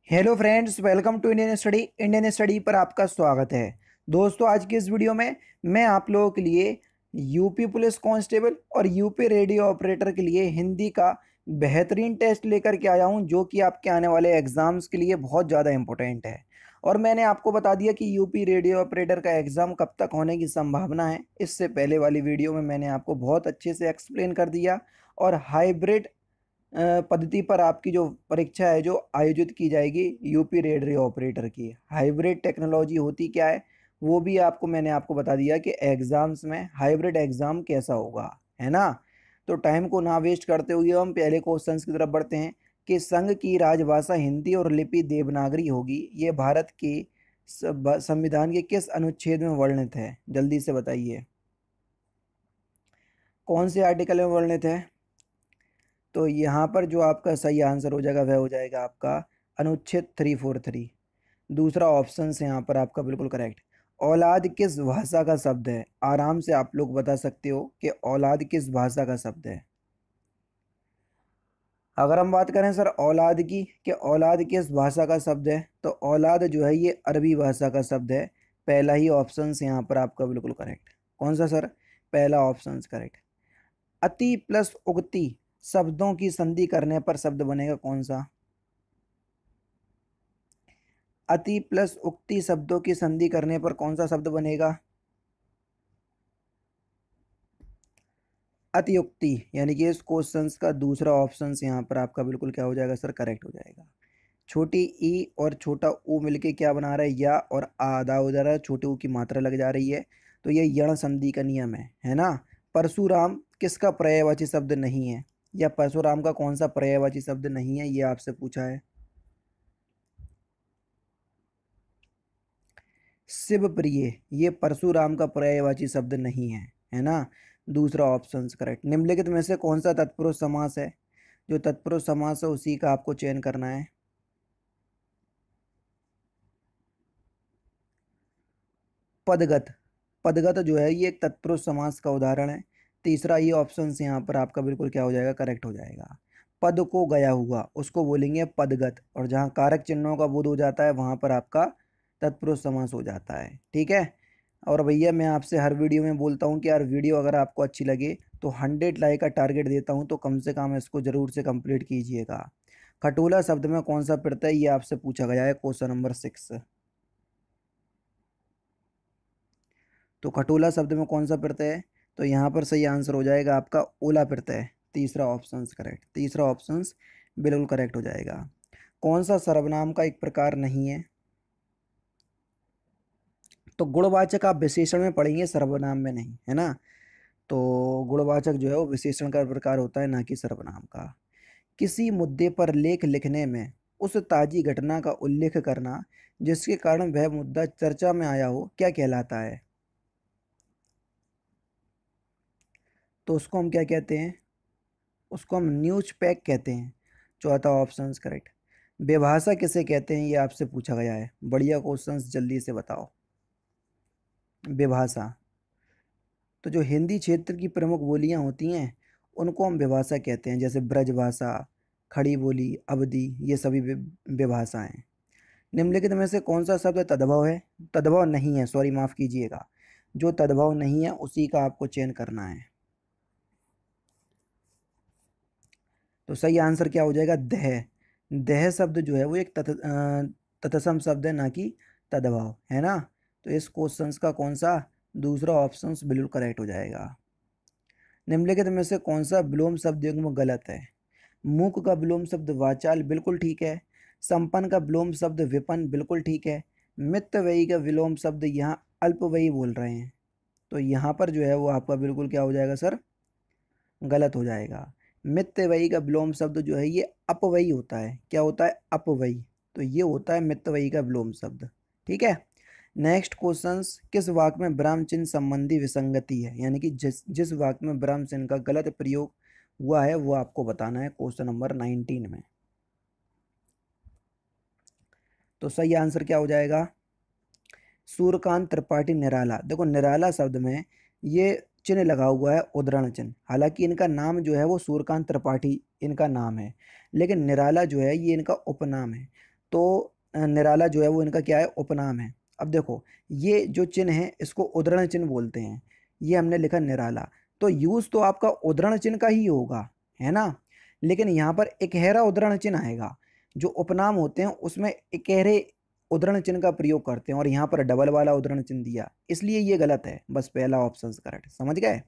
Hello friends, welcome to Indian study पर आपका स्वागत है। दोस्तों, आज की इस वीडियो में मैं आप लोगों के लिए यूपी पुलिस कांस्टेबल और यूपी रेडियो ऑपरेटर के लिए हिंदी का बेहतरीन टेस्ट लेकर के आया हूं, जो कि आपके आने वाले एग्ज़ाम्स के लिए बहुत ज़्यादा इम्पोर्टेंट है। और मैंने आपको बता दिया कि यूपी रेडियो ऑपरेटर का एग्ज़ाम कब तक होने की संभावना है। इससे पहले वाली वीडियो में मैंने आपको बहुत अच्छे से एक्सप्लेन कर दिया। और हाइब्रिड पद्धति पर आपकी जो परीक्षा है जो आयोजित की जाएगी यूपी रेडियो ऑपरेटर की, हाइब्रिड टेक्नोलॉजी होती क्या है वो भी मैंने आपको बता दिया कि एग्ज़ाम्स में हाइब्रिड एग्ज़ाम कैसा होगा, है ना। तो टाइम को ना वेस्ट करते हुए हम पहले क्वेश्चंस की तरफ बढ़ते हैं कि संघ की राजभाषा हिंदी और लिपि देवनागरी होगी। ये भारत के संविधान के किस अनुच्छेद में वर्णित है? जल्दी से बताइए, कौन से आर्टिकल में वर्णित है? तो यहाँ पर जो आपका सही आंसर हो जाएगा वह हो जाएगा आपका अनुच्छेद 343। दूसरा ऑप्शन से यहाँ पर आपका बिल्कुल करेक्ट। औलाद किस भाषा का शब्द है? आराम से आप लोग बता सकते हो कि औलाद किस भाषा का शब्द है। अगर हम बात करें सर औलाद की, कि औलाद किस भाषा का शब्द है, तो औलाद जो है ये अरबी भाषा का शब्द है। पहला ही ऑप्शन से यहाँ पर आपका बिल्कुल करेक्ट। कौन सा सर? पहला ऑप्शन करेक्ट। अति प्लस उक्ति शब्दों की संधि करने पर शब्द बनेगा कौन सा? अति प्लस उक्ति शब्दों की संधि करने पर कौन सा शब्द बनेगा? अतियुक्ति, यानी कि इस क्वेश्चन का दूसरा ऑप्शन यहाँ पर आपका बिल्कुल क्या हो जाएगा सर? करेक्ट हो जाएगा। छोटी ई और छोटा ऊ मिलके क्या बना रहा है? या और आधा हो जा रहा है, छोटे ऊ की मात्रा लग जा रही है, तो ये यण संधि का नियम है ना। परशुराम किसका पर्यायवाची शब्द नहीं है? या परशुराम का कौन सा पर्यायवाची शब्द नहीं है, ये आपसे पूछा है। शिव प्रिय ये परशुराम का पर्यायवाची शब्द नहीं है ना। दूसरा ऑप्शन करेक्ट। निम्नलिखित में से कौन सा तत्पुरुष समास है? जो तत्पुरुष समास है उसी का आपको चयन करना है। पदगत, पदगत जो है ये एक तत्पुरुष समास का उदाहरण है। तीसरा ये ऑप्शन से यहाँ पर आपका बिल्कुल क्या हो जाएगा? करेक्ट हो जाएगा। पद को गया हुआ उसको बोलेंगे पदगत, और जहाँ कारक चिन्हों का बोध हो जाता है वहाँ पर आपका तत्पुरुष समास हो जाता है। ठीक है। और भैया मैं आपसे हर वीडियो में बोलता हूँ कि यार वीडियो अगर आपको अच्छी लगे तो 100 लाइक का टारगेट देता हूँ, तो कम से कम इसको ज़रूर से कंप्लीट कीजिएगा। खटोला शब्द में कौन सा प्रत्यय है? ये आपसे पूछा गया है क्वेश्चन नंबर 6। तो खटोला शब्द में कौन सा प्रत्यय है? तो यहाँ पर सही आंसर हो जाएगा आपका ओला प्रत्यय। तीसरा ऑप्शन करेक्ट, तीसरा ऑप्शन बिल्कुल करेक्ट हो जाएगा। कौन सा सर्वनाम का एक प्रकार नहीं है? तो गुणवाचक आप विशेषण में पढ़ेंगे, सर्वनाम में नहीं, है ना। तो गुणवाचक जो है वो विशेषण का प्रकार होता है, ना कि सर्वनाम का। किसी मुद्दे पर लेख लिखने में उस ताजी घटना का उल्लेख करना जिसके कारण वह मुद्दा चर्चा में आया हो क्या कहलाता है? तो उसको हम क्या कहते हैं? उसको हम न्यूज पैक कहते हैं। चौथा ऑप्शन करेक्ट। बेभाषा किसे कहते हैं? ये आपसे पूछा गया है। बढ़िया क्वेश्चन, जल्दी से बताओ। बेभाषा, तो जो हिंदी क्षेत्र की प्रमुख बोलियां होती हैं उनको हम बेभाषा कहते हैं, जैसे ब्रजभाषा, खड़ी बोली, अवधि, ये सभी बेभाषा हैं। निम्नलिखित में से कौन सा शब्द तद्भव है? तद्भव नहीं है, सॉरी माफ़ कीजिएगा। जो तद्भव नहीं है उसी का आपको चयन करना है। तो सही आंसर क्या हो जाएगा? दह। दह शब्द जो है वो एक तत्सम शब्द है, ना कि तद्भव, है ना। तो इस क्वेश्चन का कौन सा दूसरा ऑप्शन बिल्कुल करेक्ट हो जाएगा। निम्नलिखित में से कौन सा विलोम शब्द युग्म गलत है? मूक का विलोम शब्द वाचाल बिल्कुल ठीक है। संपन्न का विलोम शब्द विपन्न बिल्कुल ठीक है। मितव्ययी का विलोम शब्द यहाँ अल्पव्ययी बोल रहे हैं, तो यहाँ पर जो है वो आपका बिल्कुल क्या हो जाएगा सर? गलत हो जाएगा। मितव्ययी का विलोम शब्द जो है ये अपव्ययी होता है। क्या होता है? अपव्ययी। तो ये होता है मितव्ययी का विलोम शब्द। ठीक है। नेक्स्ट क्वेश्चन, किस वाक्य में विराम चिन्ह संबंधी विसंगति है? यानी कि जिस जिस वाक्य में विराम चिन्ह का गलत प्रयोग हुआ है वो आपको बताना है क्वेश्चन नंबर 19 में। तो सही आंसर क्या हो जाएगा? सूर्यकांत त्रिपाठी निराला। देखो निराला शब्द में ये चिन्ह लगा हुआ है, उद्धरण चिन्ह। हालांकि इनका नाम जो है वो सूर्यकांत त्रिपाठी इनका नाम है, लेकिन निराला जो है ये इनका उपनाम है। तो निराला जो है वो इनका क्या है, उपनाम है। अब देखो ये जो चिन्ह है इसको उद्धरण चिन्ह बोलते हैं, ये हमने लिखा निराला, तो यूज तो आपका उद्धरण चिन्ह का ही होगा, है ना। लेकिन यहाँ पर इकहरा उद्धरण चिन्ह आएगा, जो उपनाम होते हैं उसमें इकहरे उद्धरण चिन्ह का प्रयोग करते हैं, और यहाँ पर डबल वाला उद्धरण चिन्ह दिया, इसलिए ये गलत है। बस पहला ऑप्शन करेक्ट, समझ गए।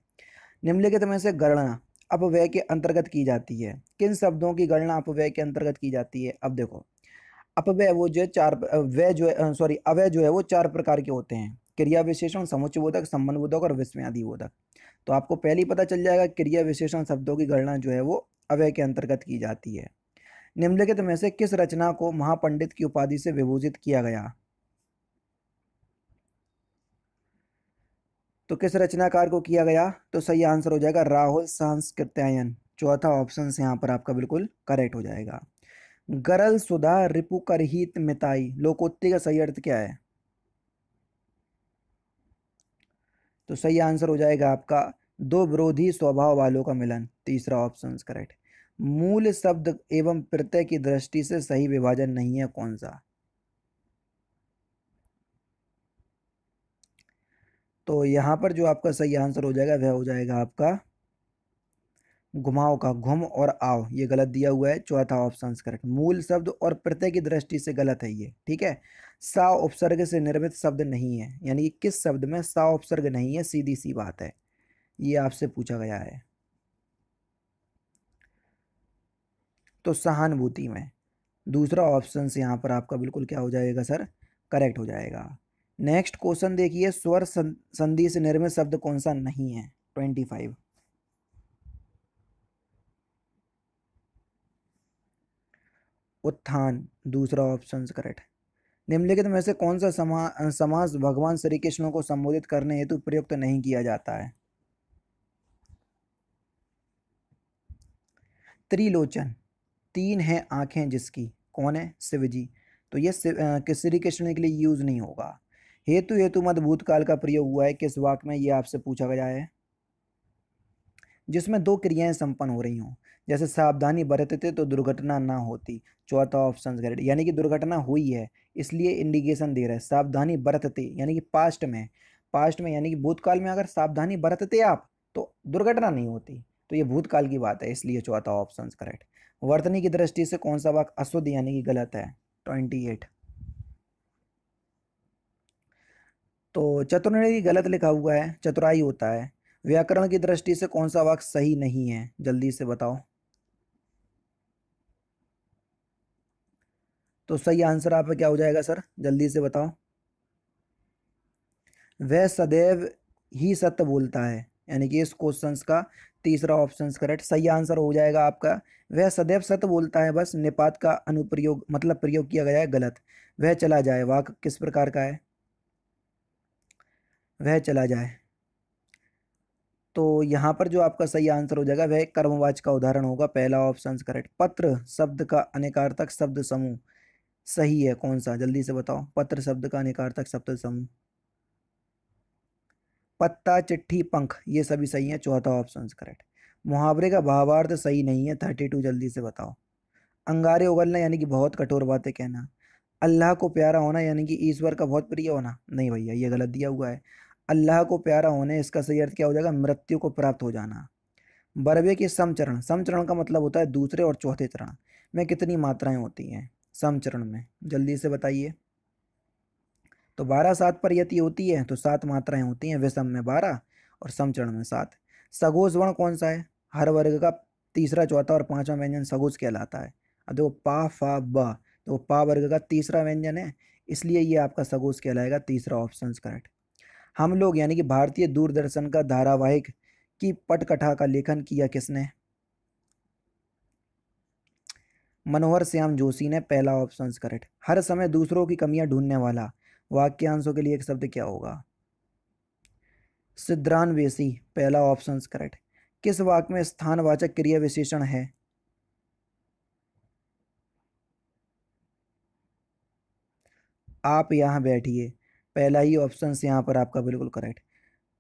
निम्नलिखित में से गणना अपव्यय के अंतर्गत की जाती है, किन शब्दों की गणना अपव्यय के अंतर्गत की जाती है। अब देखो अपव्यय वो जो है चार व्यय जो है सॉरी अव्यय जो है वो चार प्रकार के होते हैं, क्रिया विशेषण, समुच्चयबोधक, संबंधबोधक और विस्मयादिबोधक। तो आपको पहले ही पता चल जाएगा क्रिया विशेषण शब्दों की गणना जो है वो अव्यय के अंतर्गत की जाती है। निम्नलिखित में से किस रचना को महापंडित की उपाधि से विभूषित किया गया। तो किस रचनाकार को किया गया, तो सही आंसर हो जाएगा राहुल सांस्कृत्यायन, चौथा ऑप्शन यहाँ पर आपका बिल्कुल करेक्ट हो जाएगा। गरल सुधा रिपु करहित मिताई, लोकोक्ति का सही अर्थ क्या है, तो सही आंसर हो जाएगा आपका दो विरोधी स्वभाव वालों का मिलन, तीसरा ऑप्शन करेक्ट। मूल शब्द एवं प्रत्यय की दृष्टि से सही विभाजन नहीं है कौन सा, तो यहाँ पर जो आपका सही आंसर हो जाएगा वह हो जाएगा आपका घुमाओ का घुम और आओ, ये गलत दिया हुआ है, चौथा ऑप्शन करेक्ट। मूल शब्द और प्रत्यय की दृष्टि से गलत है ये, ठीक है। सा उपसर्ग से निर्मित शब्द नहीं है, यानी कि किस शब्द में सा उपसर्ग नहीं है, सीधी सी बात है, ये आपसे पूछा गया है। तो सहानुभूति में दूसरा ऑप्शन से यहाँ पर आपका बिल्कुल क्या हो जाएगा सर, करेक्ट हो जाएगा। नेक्स्ट क्वेश्चन देखिए, स्वर संधि से निर्मित शब्द कौन सा नहीं है, 25। उत्थान, दूसरा ऑप्शन करेक्ट। निम्नलिखित में से कौन सा समास भगवान श्री कृष्ण को संबोधित करने हेतु प्रयुक्त नहीं किया जाता है। त्रिलोचन, तीन है आंखें जिसकी, कौन है, शिव जी, तो ये श्री कृष्ण के लिए यूज नहीं होगा। हेतु हेतु मत भूतकाल का प्रयोग हुआ है किस वाक्य में, ये आपसे पूछा गया है, जिसमें दो क्रियाएं संपन्न हो रही हों, जैसे सावधानी बरतते तो दुर्घटना ना होती, चौथा ऑप्शन करेक्ट। यानी कि दुर्घटना हुई है इसलिए इंडिकेशन दे रहा है, सावधानी बरतते यानी कि पास्ट में यानी कि भूतकाल में अगर सावधानी बरतते आप तो दुर्घटना नहीं होती, तो ये भूतकाल की बात है, इसलिए चौथा ऑप्शन करेक्ट। वर्तनी की दृष्टि से कौन सा वाक्य अशुद्ध यानी कि गलत है, 28। तो चतुर्णी गलत लिखा हुआ है, चतुराई होता है। व्याकरण की दृष्टि से कौन सा वाक्य सही नहीं है, जल्दी से बताओ। तो सही आंसर आपका क्या हो जाएगा सर, जल्दी से बताओ। वह सदैव ही सत्य बोलता है, यानी कि इस क्वेश्चन का तीसरा ऑप्शन करेक्ट, सही आंसर हो जाएगा आपका वह सदैव सत्य बोलता है, बस निपात का अनुप्रयोग मतलब प्रयोग किया गया है गलत। वह चला जाए वाक्य किस प्रकार का है, वह चला जाए, तो यहाँ पर जो आपका सही आंसर हो जाएगा वह कर्मवाच का उदाहरण होगा, पहला ऑप्शन करेक्ट। पत्र शब्द का अनेकार्थक शब्द समूह सही है कौन सा, जल्दी से बताओ, पत्र शब्द का अनेकार्थक शब्द समूह। पत्ता, चिट्ठी, पंख, ये सभी सही है, चौथा ऑप्शन करेक्ट। मुहावरे का भावार्थ सही नहीं है, 32, जल्दी से बताओ। अंगारे उगलना यानी कि बहुत कठोर बातें कहना। अल्लाह को प्यारा होना यानी कि ईश्वर का बहुत प्रिय होना, नहीं भैया ये गलत दिया हुआ है। अल्लाह को प्यारा होने इसका सही अर्थ क्या हो जाएगा, मृत्यु को प्राप्त हो जाना। बरवे के समचरण, समचरण का मतलब होता है दूसरे और चौथे चरण में कितनी मात्राएं होती हैं समचरण में, जल्दी से बताइए। तो 12 7 पर यति होती है तो 7 मात्राएं होती हैं, विषम में 12 और समचरण में 7। सघोष वर्ण कौन सा है, हर वर्ग का तीसरा चौथा और पांचवा व्यंजन सघोष कहलाता है। अब देखो पा फा ब, तो वो पा वर्ग का तीसरा व्यंजन है, इसलिए ये आपका सघोष कहलाएगा, तीसरा ऑप्शन करेक्ट। हम लोग यानी कि भारतीय दूरदर्शन का धारावाहिक की पटकथा का लेखन किया किसने, मनोहर श्याम जोशी ने, पहला ऑप्शन करेक्ट। हर समय दूसरों की कमियां ढूंढने वाला, वाक्यांशों के लिए एक शब्द क्या होगा, सिद्रान्वेषी, पहला ऑप्शन करेक्ट। किस वाक्य में स्थानवाचक क्रिया विशेषण है, आप यहाँ बैठिए, पहला ही ऑप्शन यहाँ पर आपका बिल्कुल करेक्ट।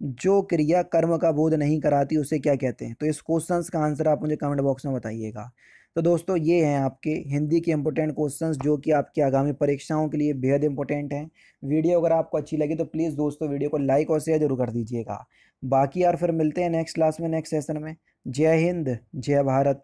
जो क्रिया कर्म का बोध नहीं कराती उसे क्या कहते हैं? तो इस क्वेश्चंस का आंसर आप मुझे कमेंट बॉक्स में बताइएगा। तो दोस्तों ये हैं आपके हिंदी के इंपॉर्टेंट क्वेश्चंस जो कि आपकी आगामी परीक्षाओं के लिए बेहद इंपॉर्टेंट हैं। वीडियो अगर आपको अच्छी लगी तो प्लीज़ दोस्तों वीडियो को लाइक और शेयर जरूर कर दीजिएगा। बाकी यार फिर मिलते हैं नेक्स्ट क्लास में, नेक्स्ट सेशन में। जय हिंद, जय भारत।